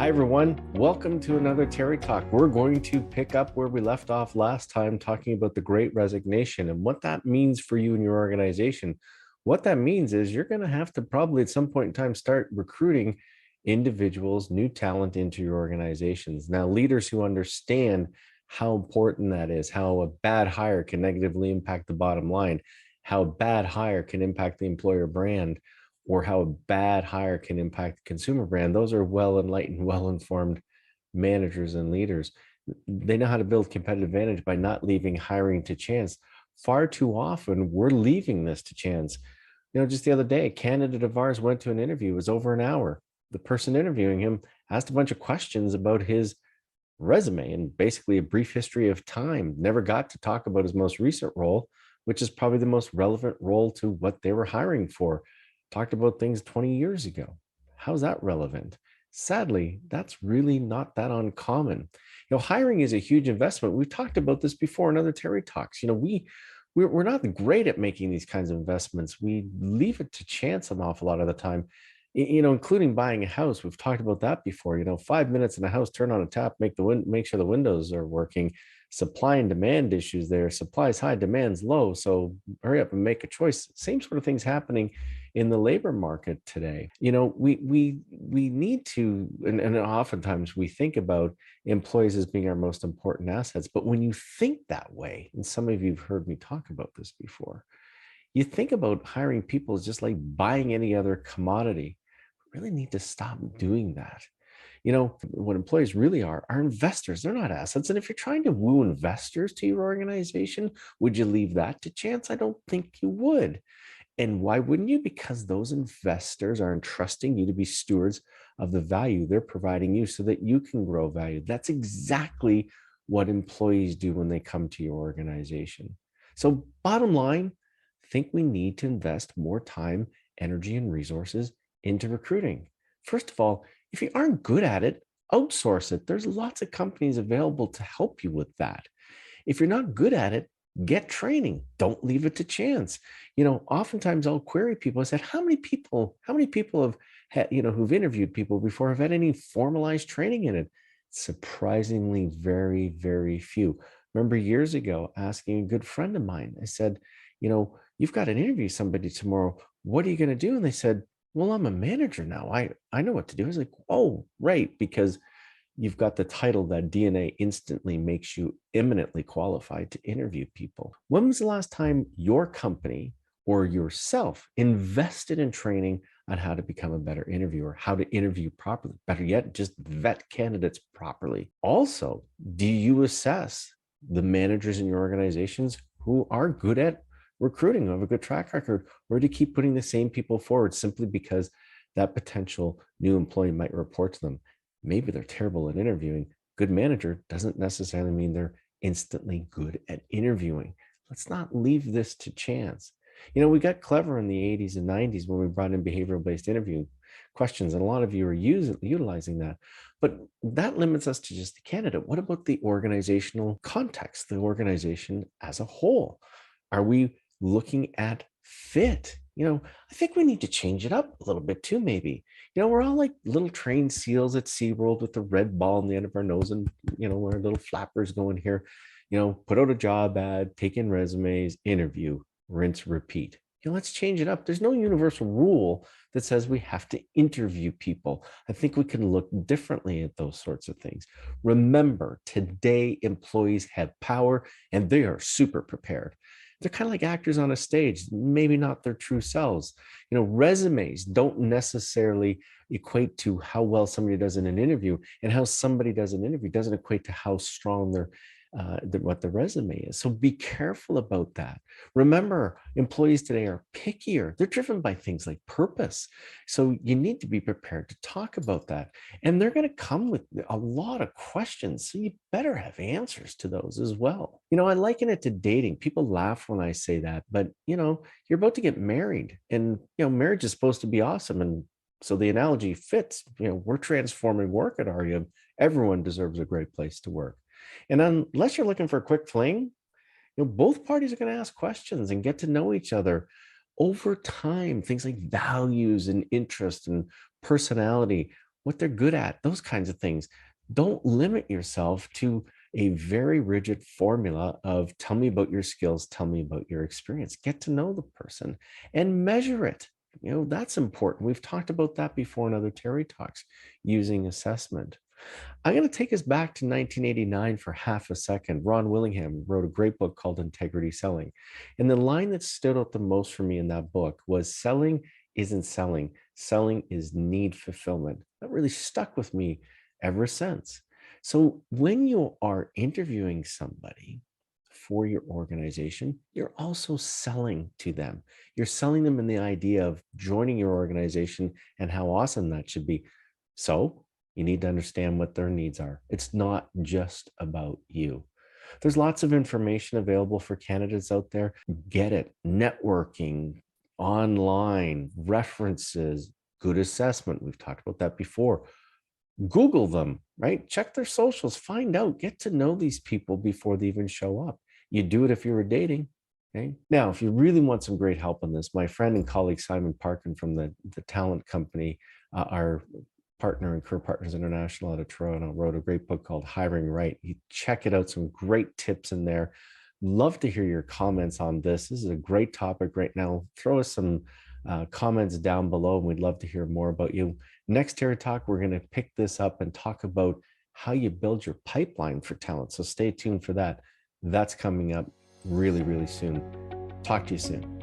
Hi, everyone. Welcome to another Terry Talk. We're going to pick up where we left off last time, talking about the Great Resignation and what that means for you and your organization. What that means is you're going to have to probably at some point in time start recruiting individuals, new talent into your organizations. Now, leaders who understand how important that is, how a bad hire can negatively impact the bottom line, how a bad hire can impact the employer brand, or how a bad hire can impact the consumer brand. Those are well enlightened, well informed managers and leaders. They know how to build competitive advantage by not leaving hiring to chance. Far too often, we're leaving this to chance. Just the other day, a candidate of ours went to an interview. It was over an hour. The person interviewing him asked a bunch of questions about his resume and basically a brief history of time. Never got to talk about his most recent role, which is probably the most relevant role to what they were hiring for. Talked about things 20 years ago. How's that relevant? Sadly, that's really not that uncommon. Hiring is a huge investment. We've talked about this before in other Terry Talks. We're not great at making these kinds of investments. We leave it to chance an awful lot of the time, including buying a house. We've talked about that before. 5 minutes in a house, turn on a tap, make sure the windows are working. Supply and demand issues there. Supply is high, demand's low. So hurry up and make a choice. Same sort of things happening in the labor market today. We need to, and oftentimes we think about employees as being our most important assets. But when you think that way, and some of you have heard me talk about this before, you think about hiring people as just like buying any other commodity. We really need to stop doing that. What employees really are investors. They're not assets. And if you're trying to woo investors to your organization, would you leave that to chance? I don't think you would. And why wouldn't you? Because those investors are entrusting you to be stewards of the value they're providing you so that you can grow value. That's exactly what employees do when they come to your organization. So bottom line, I think we need to invest more time, energy, and resources into recruiting. First of all, if you aren't good at it, outsource it. There's lots of companies available to help you with that. If you're not good at it, get training. Don't leave it to chance. Oftentimes I'll query people. I said, how many people have had, who've interviewed people before have had any formalized training in it? Surprisingly, very, very few. Remember years ago asking a good friend of mine, I said, you've got to interview somebody tomorrow. What are you going to do? And they said, well, I'm a manager now. I know what to do. I was like, oh, right. Because you've got the title that DNA instantly makes you eminently qualified to interview people. When was the last time your company or yourself invested in training on how to become a better interviewer, how to interview properly? Better yet, just vet candidates properly. Also, do you assess the managers in your organizations who are good at recruiting, who have a good track record, or do you keep putting the same people forward simply because that potential new employee might report to them? Maybe they're terrible at interviewing. Good manager doesn't necessarily mean they're instantly good at interviewing. Let's not leave this to chance. We got clever in the 80s and 90s when we brought in behavioral-based interview questions, and a lot of you are utilizing that. But that limits us to just the candidate. What about the organizational context, the organization as a whole? Are we looking at fit? I think we need to change it up a little bit too, maybe. We're all like little trained seals at SeaWorld with the red ball on the end of our nose and, our little flappers going here, put out a job ad, take in resumes, interview, rinse, repeat. Let's change it up. There's no universal rule that says we have to interview people. I think we can look differently at those sorts of things. Remember, today employees have power and they are super prepared. They're kind of like actors on a stage, maybe not their true selves. Resumes don't necessarily equate to how well somebody does in an interview, and how somebody does an interview doesn't equate to how strong what the resume is. So be careful about that. Remember, employees today are pickier. They're driven by things like purpose. So you need to be prepared to talk about that. And they're going to come with a lot of questions. So you better have answers to those as well. I liken it to dating. People laugh when I say that, but you're about to get married, and marriage is supposed to be awesome. And so the analogy fits. We're transforming work at Ahria. Everyone deserves a great place to work. And unless you're looking for a quick fling, both parties are going to ask questions and get to know each other over time. Things like values and interest and personality what they're good at, those kinds of things. Don't limit yourself to a very rigid formula of tell me about your skills, tell me about your experience. Get to know the person and measure it. That's important. We've talked about that before in other Terry Talks, using assessment. I'm going to take us back to 1989 for half a second. Ron Willingham wrote a great book called Integrity Selling. And the line that stood out the most for me in that book was selling isn't selling. Selling is need fulfillment. That really stuck with me ever since. So when you are interviewing somebody for your organization, you're also selling to them. You're selling them in the idea of joining your organization and how awesome that should be. So you need to understand what their needs are. It's not just about you. There's lots of information available for candidates out there. Get it. Networking, online, references, good assessment. We've talked about that before. Google them, right? Check their socials, find out, get to know these people before they even show up. You do it if you were dating. Okay. Now, if you really want some great help on this, my friend and colleague Simon Parkin from the talent company, our partner and Career Partners International out of Toronto, wrote a great book called Hiring Right. You check it out, some great tips in there. Love to hear your comments on this. This is a great topic right now. Throw us some comments down below, and we'd love to hear more about you. Next Terry Talk, we're going to pick this up and talk about how you build your pipeline for talent. So stay tuned for that. That's coming up really, really soon. Talk to you soon.